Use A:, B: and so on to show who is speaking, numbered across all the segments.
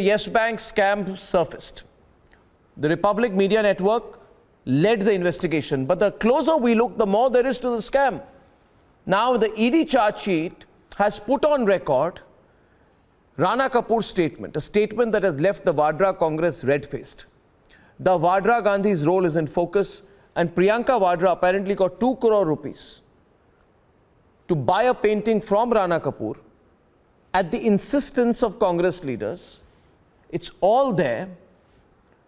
A: Yes Bank scam surfaced. The Republic Media Network led the investigation, but the closer we look, the more there is to the scam. Now the ED charge sheet has put on record Rana Kapoor's statement, a statement that has left the Vadra Congress red-faced. The Vadra-Gandhis role is in focus, and Priyanka Vadra apparently got 2 crore rupees to buy a painting from Rana Kapoor at the insistence of Congress leaders. It's all there.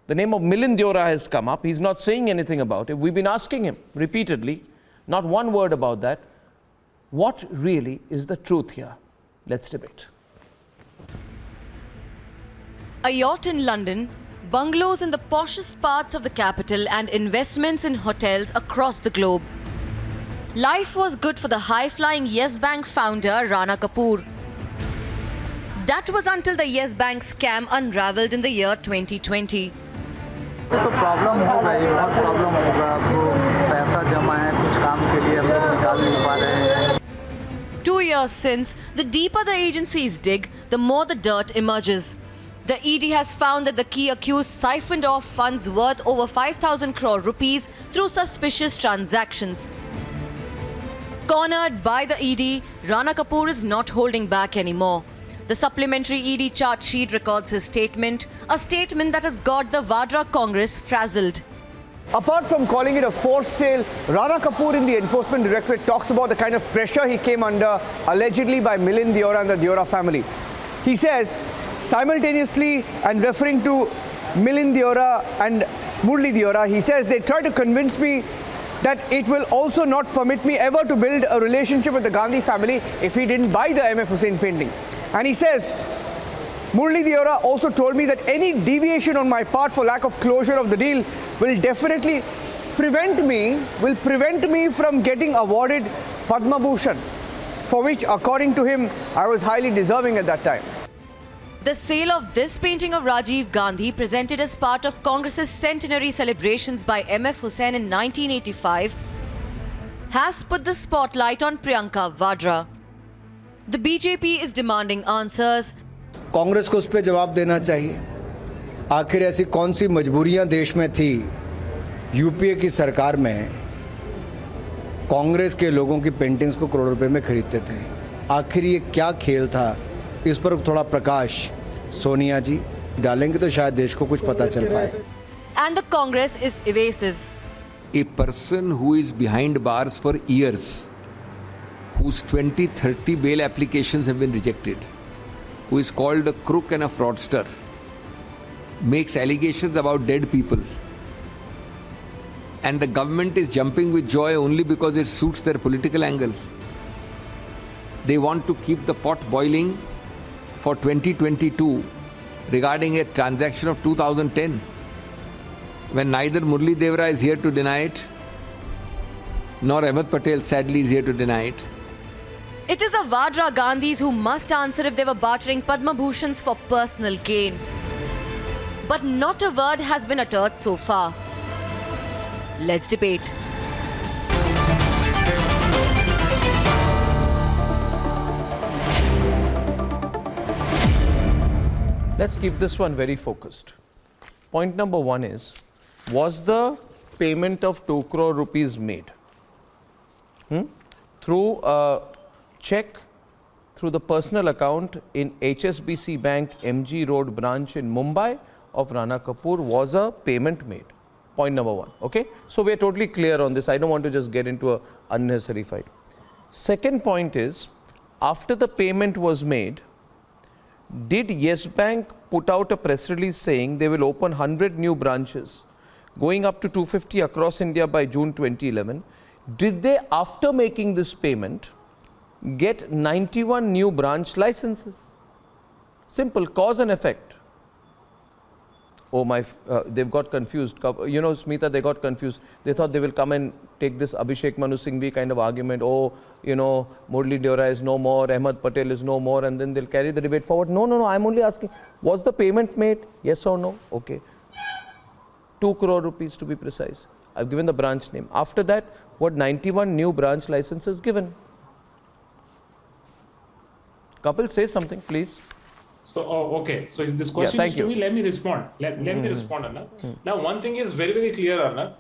A: The name of Milind Deora has come up. He's not saying anything about it. We've been asking him repeatedly, not one word about that. What really is the truth here? Let's debate.
B: A yacht in London, bungalows in the poshest parts of the capital, and investments in hotels across the globe. Life was good for the high-flying Yes Bank founder Rana Kapoor. That was until the Yes Bank scam unraveled in the year 2020.
C: तो problem हो गई, बहुत problem होगा, आपको पैसा जमा है कुछ काम के लिए हम लोग निकाल नहीं पा रहे हैं.
B: 2 years since, the deeper the agencies dig, the more the dirt emerges. The ED has found that the key accused siphoned off funds worth over 5,000 crore rupees through suspicious transactions. Cornered by the ED, Rana Kapoor is not holding back anymore. The supplementary ED charge sheet records his statement, a statement that has got the Vadra Congress frazzled.
D: Apart from calling it a forced sale, Rana Kapoor in the Enforcement Directorate talks about the kind of pressure he came under, allegedly by Milind Deora and the Deora family. He says, simultaneously, and referring to Milind Deora and Murli Deora, he says, they try to convince me that it will also not permit me ever to build a relationship with the Gandhi family if he didn't buy the M.F. Hussain painting. And he says, Murli Deora also told me that any deviation on my part for lack of closure of the deal will definitely prevent me from getting awarded Padma Bhushan, for which, according to him, I was highly deserving at that time.
B: The sale of this painting of Rajiv Gandhi, presented as part of Congress's centenary celebrations by M.F. Hussain in 1985, has put the spotlight on Priyanka Vadra. The BJP is demanding answers.
E: Congress को उस पर जवाब देना चाहिए. आखिर ऐसी कौन सी मजबूरियां देश में थी, यूपीए की सरकार में कांग्रेस के लोगों की पेंटिंग्स को करोड़ रुपए में खरीदते थे. आखिर ये क्या खेल था, इस पर थोड़ा प्रकाश सोनिया जी डालेंगे तो शायद देश को कुछ पता चल पाए.
B: And the Congress is evasive.
F: A person who is behind bars for years, whose 20-30 bail applications have been rejected, who is called a crook and a fraudster, makes allegations about dead people, and the government is jumping with joy only because it suits their political angle. They want to keep the pot boiling for 2022 regarding a transaction of 2010, when neither Murli Deora is here to deny it, nor Ahmed Patel sadly is here to deny it.
B: It is the Vadra-Gandhis who must answer if they were bartering Padma Bhushans for personal gain. But not a word has been uttered so far. Let's debate.
A: Let's keep this one very focused. Point number one is, was the payment of 2 crore rupees made through a check through the personal account in HSBC Bank MG Road branch in Mumbai of Rana Kapoor? Was a payment made? Point number one. Okay, so we are totally clear on this. I don't want to just get into an unnecessary fight. Second point is, after the payment was made, did Yes Bank put out a press release saying they will open 100 new branches, going up to 250 across India by June 2011? Did they, after making this payment, get 91 new branch licenses? Simple, cause and effect. Oh my, they've got confused. You know, Smita, they got confused. They thought they will come and take this Abhishek Manu Singhvi kind of argument. Oh, you know, Murli Deora is no more, Ahmed Patel is no more, and then they'll carry the debate forward. No, I'm only asking, was the payment made? Yes or no? Okay. 2 crore rupees to be precise. I've given the branch name. After that, what 91 new branch licenses given? Couple, say something, please.
G: So, okay. So if this question
A: thank
G: is to
A: you.
G: me, let me respond. Let me respond, Arnab. Now, one thing is very, very clear, Arnab.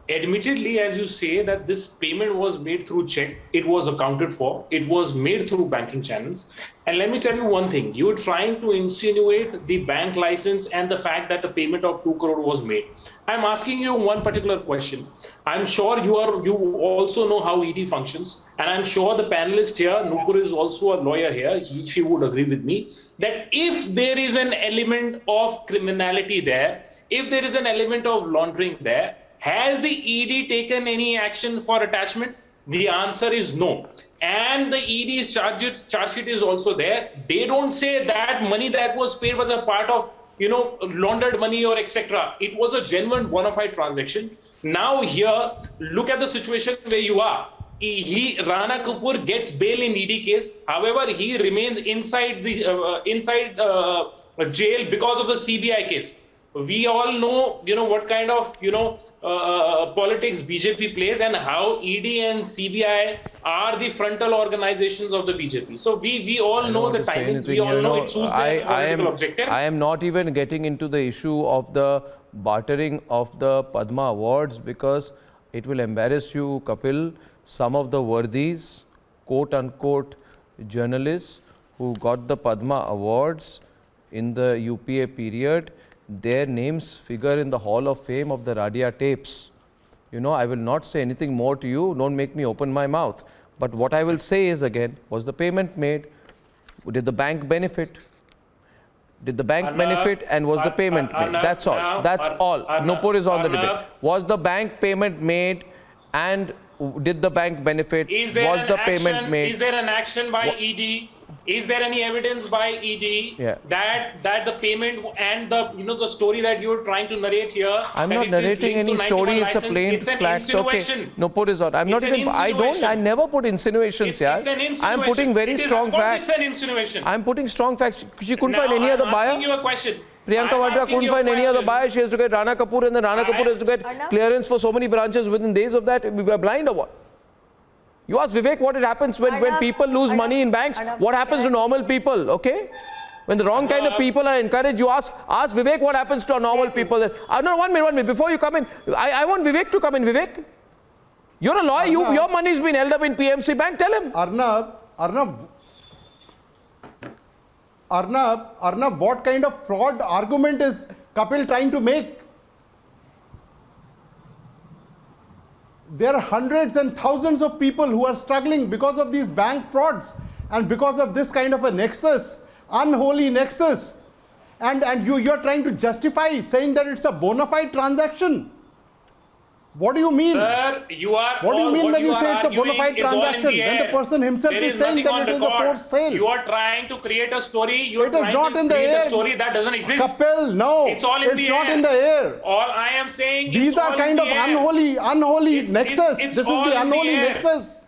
G: Admittedly, as you say, that this payment was made through check, it was accounted for, it was made through banking channels. And let me tell you one thing, you're trying to insinuate the bank license and the fact that the payment of 2 crore was made. I'm asking you one particular question. I'm sure you also know how ED functions, and I'm sure the panelist here, Nupur, is also a lawyer here. She would agree with me that if there is an element of criminality there, if there is an element of laundering there, has the ED taken any action for attachment? The answer is no. And the ED's charge sheet is also there. They don't say that money that was paid was a part of, laundered money or etc. It was a genuine bona fide transaction. Now here, look at the situation where you are. Rana Kapoor gets bail in ED case. However, he remains inside the jail because of the CBI case. We all know, what kind of, politics BJP plays and how ED and CBI are the frontal organizations of the BJP. So we all know the timings. We all know it suits their political objective.
A: I am not even getting into the issue of the bartering of the Padma Awards because it will embarrass you, Kapil. Some of the worthies, quote unquote, journalists who got the Padma Awards in the UPA period, their names figure in the Hall of Fame of the Radia tapes. I will not say anything more to you. Don't make me open my mouth. But what I will say is again, was the payment made? Did the bank benefit? Did the bank benefit and was the payment made? That's all. That's all. Nupur is on the debate. Was the bank payment made and did the bank benefit? Was the payment made?
G: Is there an action by ED? Is there any evidence by ED that the payment and the story that you're trying to narrate here?
A: I'm not narrating any story. It's a plain fact. Okay. Nupur is on. I'm not even. I never put insinuations here. I'm putting very strong facts.
G: It's an insinuation.
A: I'm putting strong facts. She couldn't find any other buyer.
G: I'm asking you a question.
A: Priyanka Vadra couldn't find any other buyer. She has to get Rana Kapoor, and then Rana Kapoor has to get clearance for so many branches within days of that. We were blind or what? You ask Vivek what it happens when people lose money in banks. What happens to normal people? Okay, when the wrong kind of people are encouraged, you ask Vivek what happens to normal people. No, 1 minute. Before you come in, I want Vivek to come in. Vivek, you're a lawyer. Your money's been held up in PMC Bank. Tell him.
H: Arnab, what kind of fraud argument is Kapil trying to make? There are hundreds and thousands of people who are struggling because of these bank frauds and because of this kind of a nexus, unholy nexus. And you're trying to justify saying that it's a bona fide transaction. What do you mean?
G: Sir, you are.
H: What do you mean when you say it's a bona fide transaction? When the person himself is saying that it is a forced sale.
G: You are trying to create a story. You are
H: it is
G: trying
H: not
G: to
H: in the
G: create
H: air.
G: a story that doesn't exist.
H: Kapil, no.
G: It's all in the air.
H: It's not in the air.
G: All I am saying is
H: these are kind of unholy nexus. This is the unholy nexus.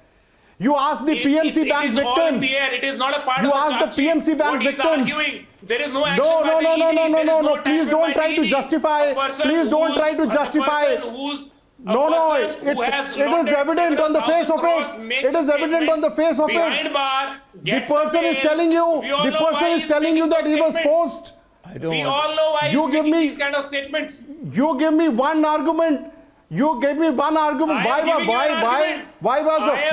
H: You ask the PMC Bank victims.
G: It is not a part
H: you
G: of the
H: ask the PMC Bank victims.
G: There is no action by the ED.
H: No. Please don't try to justify. Please don't try to justify. No, it is evident on the face of it. It is evident on the face of it. The person is telling you. The person is telling you that he was forced.
G: We all know why you give me these kind of statements.
H: You give me one argument. You gave me one argument. Why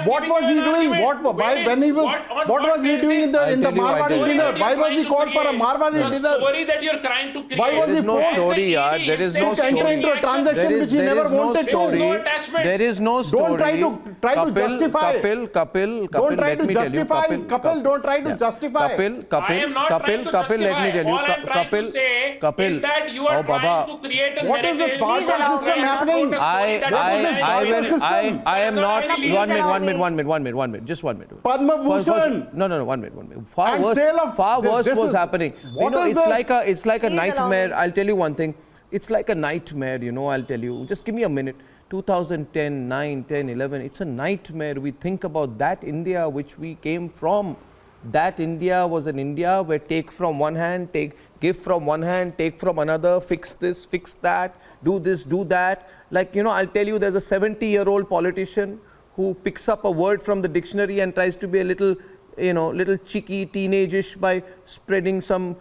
H: what was he doing? What was he doing in the Marwari dinner? Why was he called for a Marwari dinner?
G: The story that you're trying to create.
H: Why was he
A: no story, there is no story.
H: Enter into a transaction which he never wanted to.
A: There is no story.
H: Don't try to justify.
A: Kapil,
H: don't try
A: let
H: to
A: me tell you.
H: justify. Kapil, don't try to justify.
G: Kapil,
A: let me tell you.
G: All I'm trying to say is that you are trying to create a narrative.
H: What is this barter system happening?
A: I am not. 1 minute. Just 1 minute.
H: Padma Bhushan.
A: No. 1 minute. Far worse was happening. It's like a nightmare. I'll tell you one thing. It's like a nightmare, I'll tell you. Just give me a minute. 2010, 9, 10, 11. It's a nightmare. We think about that India which we came from. That India was an India where take from one hand, give from one hand, take from another, fix this, fix that, do this, do that. Like, I'll tell you, there's a 70-year-old politician who picks up a word from the dictionary and tries to be a little little cheeky, teenage-ish by spreading some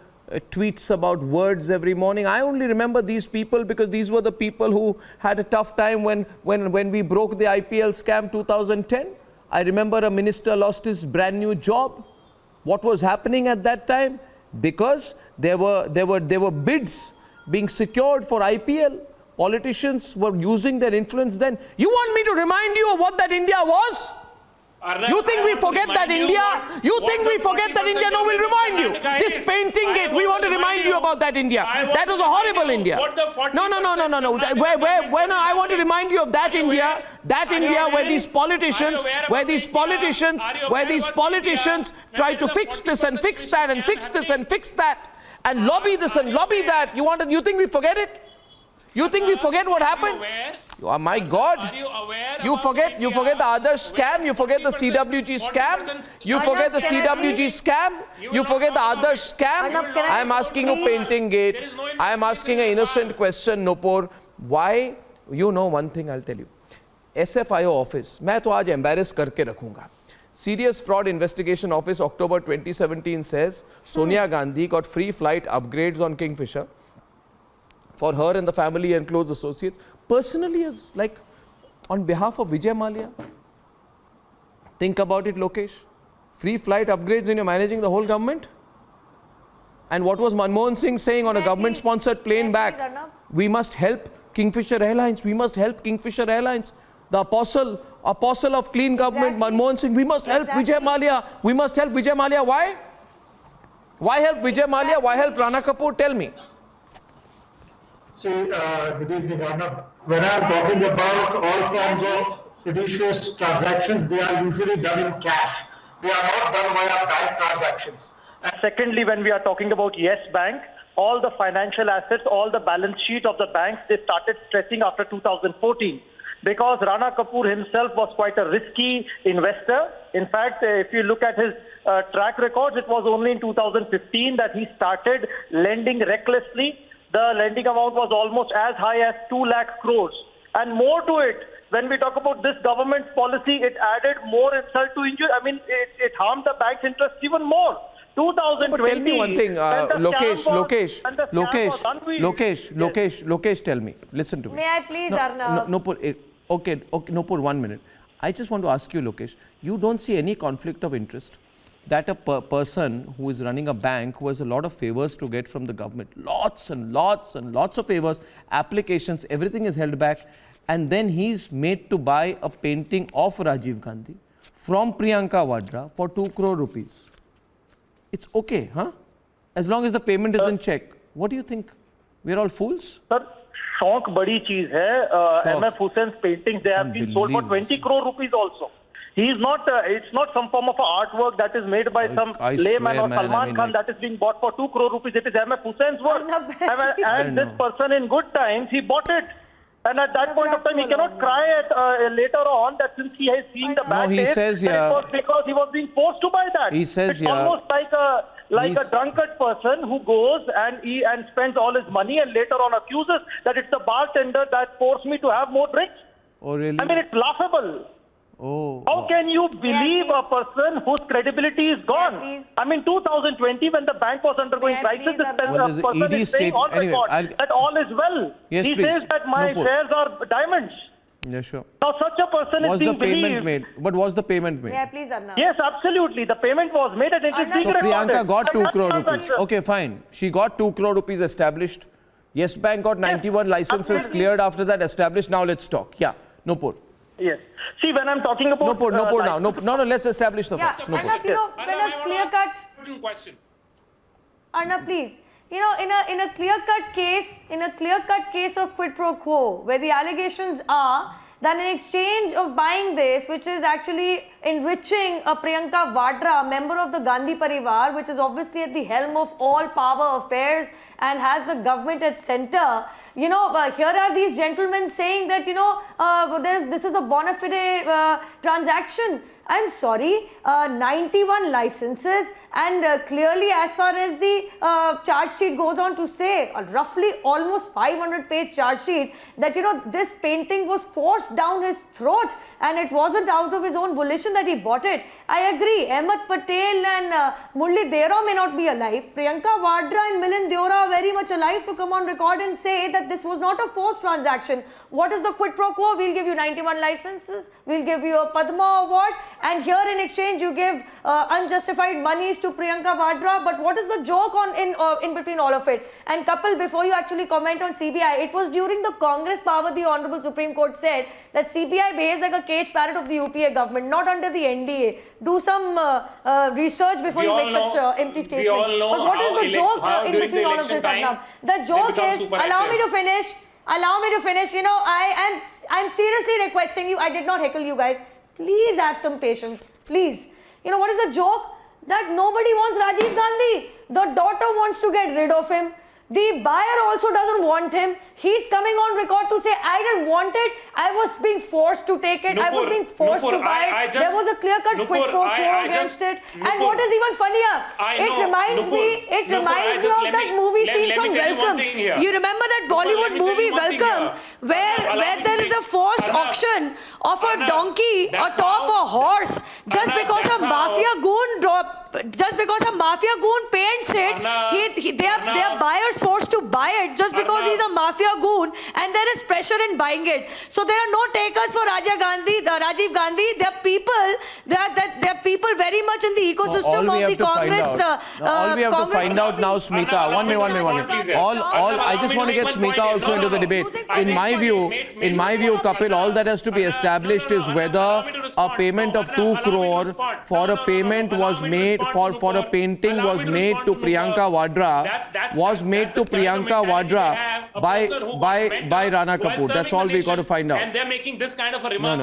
A: tweets about words every morning. I only remember these people because these were the people who had a tough time when we broke the IPL scam 2010. I remember a minister lost his brand new job. What was happening at that time? Because there were bids being secured for IPL. Politicians were using their influence then. You want me to remind you of what that India was?
G: Arnab,
A: You think we forget that India? You think we forget that India? No, we'll remind you. This painting gate, we want to remind you about that India. That was a horrible India. No. I want to remind you of that India. That India where these politicians try to fix this and fix that and fix this and fix that and lobby this and lobby that. You think we forget it? You think we forget what happened? Oh my God! You forget the Adarsh scam. You forget the CWG scam. You forget the CWG scam. You forget the Adarsh scam. I am asking you painting gate. I am asking an innocent question, Nupur. Why? You know one thing. I'll tell you. SFIO office. मैं तो आज embarrass करके रखूँगा. Serious Fraud Investigation Office, October 2017 says Sonia Gandhi got free flight upgrades on Kingfisher for her and the family and close associates. Personally, as like on behalf of Vijay Mallya. Think about it, Lokesh. Free flight upgrades when you're managing the whole government. And what was Manmohan Singh saying on a government-sponsored plane back? We must help Kingfisher Airlines. We must help Kingfisher Airlines. The apostle of clean government, Manmohan Singh. We must help Vijay Mallya. We must help Vijay Mallya. Why? Why help Vijay Mallya? Why help Rana Kapoor? Tell me.
I: See, good evening, Arnab. When I'm talking about all forms of seditious transactions, they are usually done in cash. They are not done via bank transactions.
J: And secondly, when we are talking about Yes Bank, all the financial assets, all the balance sheet of the banks, they started stressing after 2014 because Rana Kapoor himself was quite a risky investor. In fact, if you look at his track records, it was only in 2015 that he started lending recklessly. The lending amount was almost as high as 2 lakh crores. And more to it, when we talk about this government's policy, it added more insult to injury. I mean, it harmed the bank's interest even more. 2020.
A: But tell me one thing, Lokesh, tell me. Listen to me.
K: May I please, Arnab?
A: Okay, Nupur, 1 minute. I just want to ask you, Lokesh, you don't see any conflict of interest that a person who is running a bank who has a lot of favors to get from the government, lots and lots and lots of favors, applications, everything is held back, and then he's made to buy a painting of Rajiv Gandhi from Priyanka Vadra for 2 crore rupees. It's okay, huh? As long as the payment is in check. What do you think? We're all fools?
J: Sir, शौक बड़ी चीज है. M.F. Hussein's paintings, they have been sold for 20 crore rupees also. He's not, it's not some form of artwork that is made by some layman or Salman Khan that is being bought for 2 crore rupees. It is M.F. Hussein's work. And this person in good times, he bought it. And at that point of time, he cannot cry later on that since he is seeing the bad taste, it was because he was being forced to buy that.
A: He says
J: it's almost like a drunkard person who goes and spends all his money and later on accuses that it's the bartender that forced me to have more drinks.
A: Oh, really?
J: I mean, it's laughable.
A: Oh,
J: how can you believe a person whose credibility is gone? I mean, 2020, when the bank was undergoing crisis, this person is saying on record that all is well.
A: Yes,
J: he says that my shares are diamonds.
A: Yeah, sure.
J: Now, such a person is being believed.
A: But was the payment made?
K: Yeah, please, Arnab.
J: Yes, absolutely. The payment was made and it is being recorded.
A: So Priyanka got 2 crore rupees. Okay, fine. She got 2 crore rupees established. Yes Bank got 91 licenses cleared after that established. Now let's talk. Yeah, Nupur.
J: Yes. See, when I'm talking about...
A: Nupur now. No, let's establish the first.
K: Arnab, you know, when a clear-cut... Arnab, please. You know, in a clear-cut case of quid pro quo, where the allegations are that in exchange of buying this, which is actually enriching a Priyanka Vadra, a member of the Gandhi Parivar, which is obviously at the helm of all power affairs and has the government at center, you know, here are these gentlemen saying that, you know, this is a bona fide transaction. I'm sorry, 91 licenses, and clearly as far as the charge sheet goes on to say, roughly almost 500-page charge sheet, that this painting was forced down his throat and it wasn't out of his own volition that he bought it. I agree, Ahmed Patel and Murli Dera may not be alive. Priyanka Vadra and Milind Deora are very much alive to come on record and say that this was not a forced transaction. What is the quid pro quo? We'll give you 91 licenses, we'll give you a Padma award, and here in exchange you give unjustified monies to Priyanka Vadra. But what is the joke in between all of it? And Kapil, before you actually comment on CBI, it was during the Congress power the Honorable Supreme Court said that CBI behaves like a cage parrot of the UPA government, not under the NDA. Do some research before you make such empty statements.
G: We all know
K: but what is the joke in between all of this, Arnab? The joke is, allow me to finish. I'm seriously requesting you. I did not heckle you guys. Please have some patience. Please. What is the joke? That nobody wants Rajiv Gandhi. The daughter wants to get rid of him. The buyer also doesn't want him. He's coming on record to say, I didn't want it. I was being forced to take it. I was being forced to buy it. There was a clear-cut quid pro quo against it. And what is even funnier, it reminds me of that movie scene from Welcome. You remember that Bollywood movie Welcome, where there is a forced auction of a donkey atop a horse just because a mafia goon paints it. Their buyers forced to buy it just because he's a mafia goon, and there is pressure in buying it. So there are no takers for Rajiv Gandhi. There are people very much in the ecosystem of the Congress.
A: All we have to find out now, Smita. One minute. I just want to get Smita also into the debate. In my view, Kapil, all that has to be established is whether a payment of 2 crore for a payment was made for a painting was made to Priyanka Vadra by Rana Kapoor. That's all we got to find out.
G: And they're making this kind of a remark.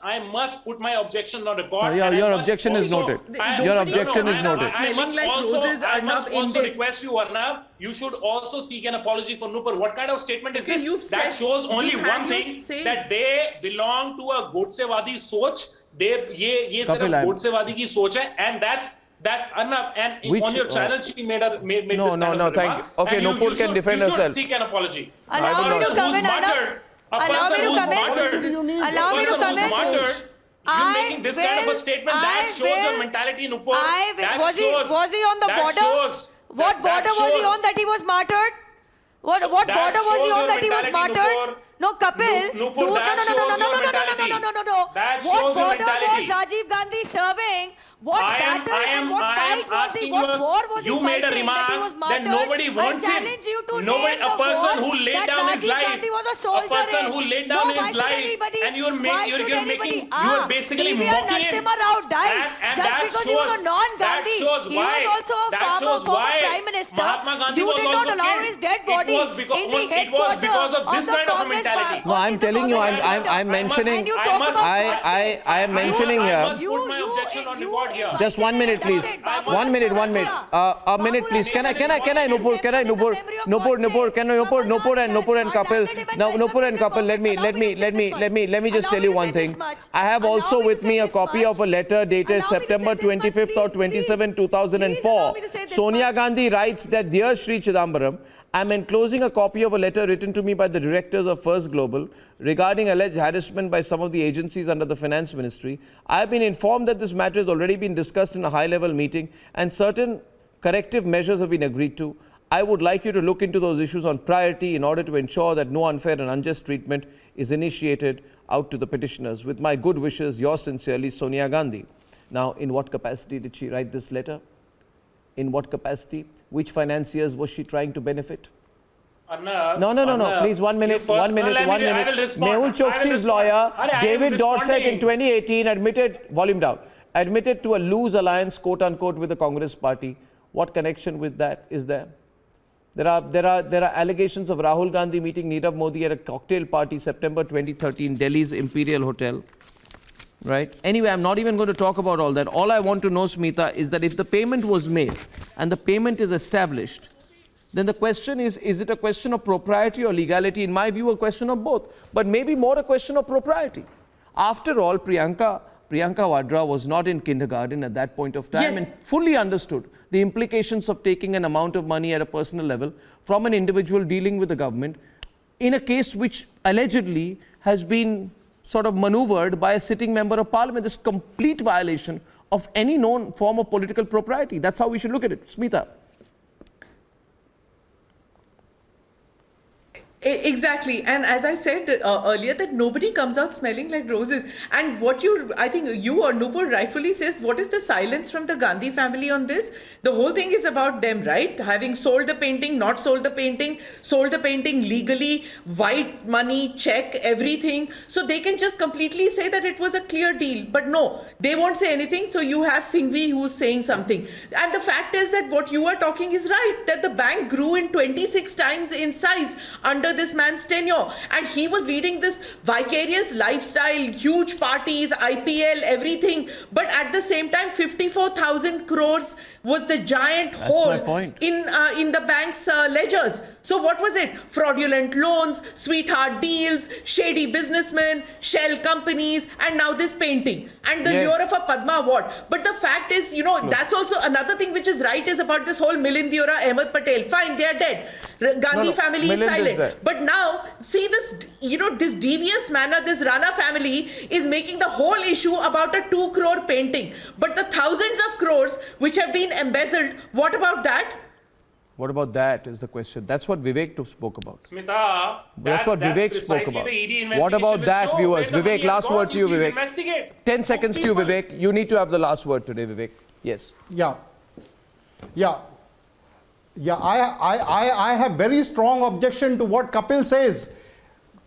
G: I must put my objection on record.
A: Your objection is noted. Your objection is noted.
G: I must also request you, Arnab, you should also seek an apology for Nupur. What kind of statement is this? That shows only one thing, that they belong to a Godsewadi soch. ये सिर्फ गोडसेवादी की सोच है, and that's Arnab, and on your channel she made
A: No,
G: this kind of
A: thank you. Okay, Nupur can defend herself.
G: You should seek an apology.
K: Allow me to come in, Arnab. Allow me to come in.
G: You making this kind of a statement, that shows your mentality, Nupur.
K: Was he on the border? What border was he on that he was martyred? What border was he on that he was martyred? No, Kapil. No. What border was Rajiv Gandhi serving? What battle and what fight was he? What war was he fighting?
G: You made a remark that nobody wants him.
K: I challenge you to
G: name
K: the
G: person who laid
K: that
G: down his
K: Rajiv
G: life.
K: Gandhi was a soldier.
G: A person who laid down his life. And you're basically mocking him.
K: Narasimha Rao died just because he was a non-Gandhi. He was also a former Prime Minister. You did not allow his dead body in the headquarters of the Congress party.
A: No, I'm telling you, I'm mentioning. I am mentioning here. Just 1 minute, please. 1 minute. A minute, please. Can I, Nupur, Nupur and Kapil. Now, Nupur and Kapil, let me just tell you one thing. I have also with me a copy of a letter dated September 25th or 27, 2004. Sonia Gandhi writes that, Dear Sri Chidambaram, I am enclosing a copy of a letter written to me by the directors of First Global regarding alleged harassment by some of the agencies under the Finance Ministry. I have been informed that this matter has already been discussed in a high-level meeting and certain corrective measures have been agreed to. I would like you to look into those issues on priority in order to ensure that no unfair and unjust treatment is initiated out to the petitioners. With my good wishes, yours sincerely, Sonia Gandhi. Now, in what capacity did she write this letter? In what capacity? Which financiers was she trying to benefit?
G: Arnab,
A: No. Please, 1 minute. Mehul Choksi's lawyer, David Dorset, in 2018 admitted to a loose alliance, quote unquote, with the Congress party. What connection with that is there? There are allegations of Rahul Gandhi meeting Nirav Modi at a cocktail party, September 2013, Delhi's Imperial Hotel. Right? Anyway, I'm not even going to talk about all that. All I want to know, Smita, is that if the payment was made and the payment is established, then the question is it a question of propriety or legality? In my view, a question of both, but maybe more a question of propriety. After all, Priyanka Priyanka Vadra was not in kindergarten at that point of time and fully understood the implications of taking an amount of money at a personal level from an individual dealing with the government in a case which allegedly has been sort of maneuvered by a sitting member of parliament. This complete violation of any known form of political propriety. That's how we should look at it. Smita.
L: Exactly. And as I said earlier, that nobody comes out smelling like roses. And what I think you or Nupur rightfully says, what is the silence from the Gandhi family on this? The whole thing is about them, right? Having sold the painting, not sold the painting legally, white money, check, everything. So they can just completely say that it was a clear deal. But no, they won't say anything. So you have Singhvi who's saying something. And the fact is that what you are talking is right, that the bank grew in 26 times in size under this man's tenure, and he was leading this vicarious lifestyle, huge parties, IPL, everything, but at the same time 54,000 crores was the giant hole in the bank's ledgers. So what was it? Fraudulent loans, sweetheart deals, shady businessmen, shell companies, and now this painting and the lure of a Padma Award. But the fact is, that's also another thing which is right, is about this whole Milind Deora, Ahmed Patel. Fine, they are dead. Gandhi family is silent. But now, see this, this devious manner, this Rana family is making the whole issue about a 2 crore painting. But the thousands of crores which have been embezzled, what about that?
A: What about that is the question. That's what Vivek spoke about.
G: Smita,
A: that's what Vivek spoke about. What about that, viewers? Vivek, last word to you, Vivek. 10 seconds to you, Vivek. You need to have the last word today, Vivek. Yes.
H: I have very strong objection to what Kapil says.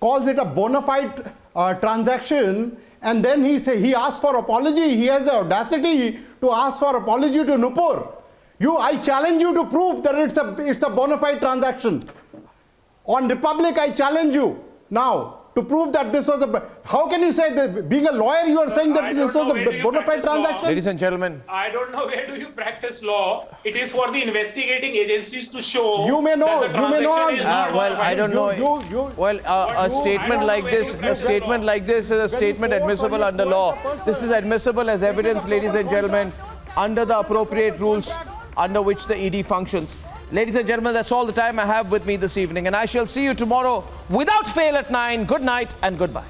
H: Calls it a bona fide transaction, and then he asks for apology. He has the audacity to ask for apology to Nupur. I challenge you to prove that it's a bona fide transaction. On Republic, I challenge you now to prove that this was a... How can you say that, being a lawyer, you are saying that this was a bona fide transaction?
A: Ladies and gentlemen.
G: I don't know where do you practice law. It is for the investigating agencies to show
H: you may know,
G: that the transaction is not
A: well, I don't know. A statement like this is a statement admissible under law. This is admissible as evidence, ladies and gentlemen, under the appropriate rules under which the ED functions. Ladies and gentlemen, that's all the time I have with me this evening, and I shall see you tomorrow without fail at 9. Good night and goodbye.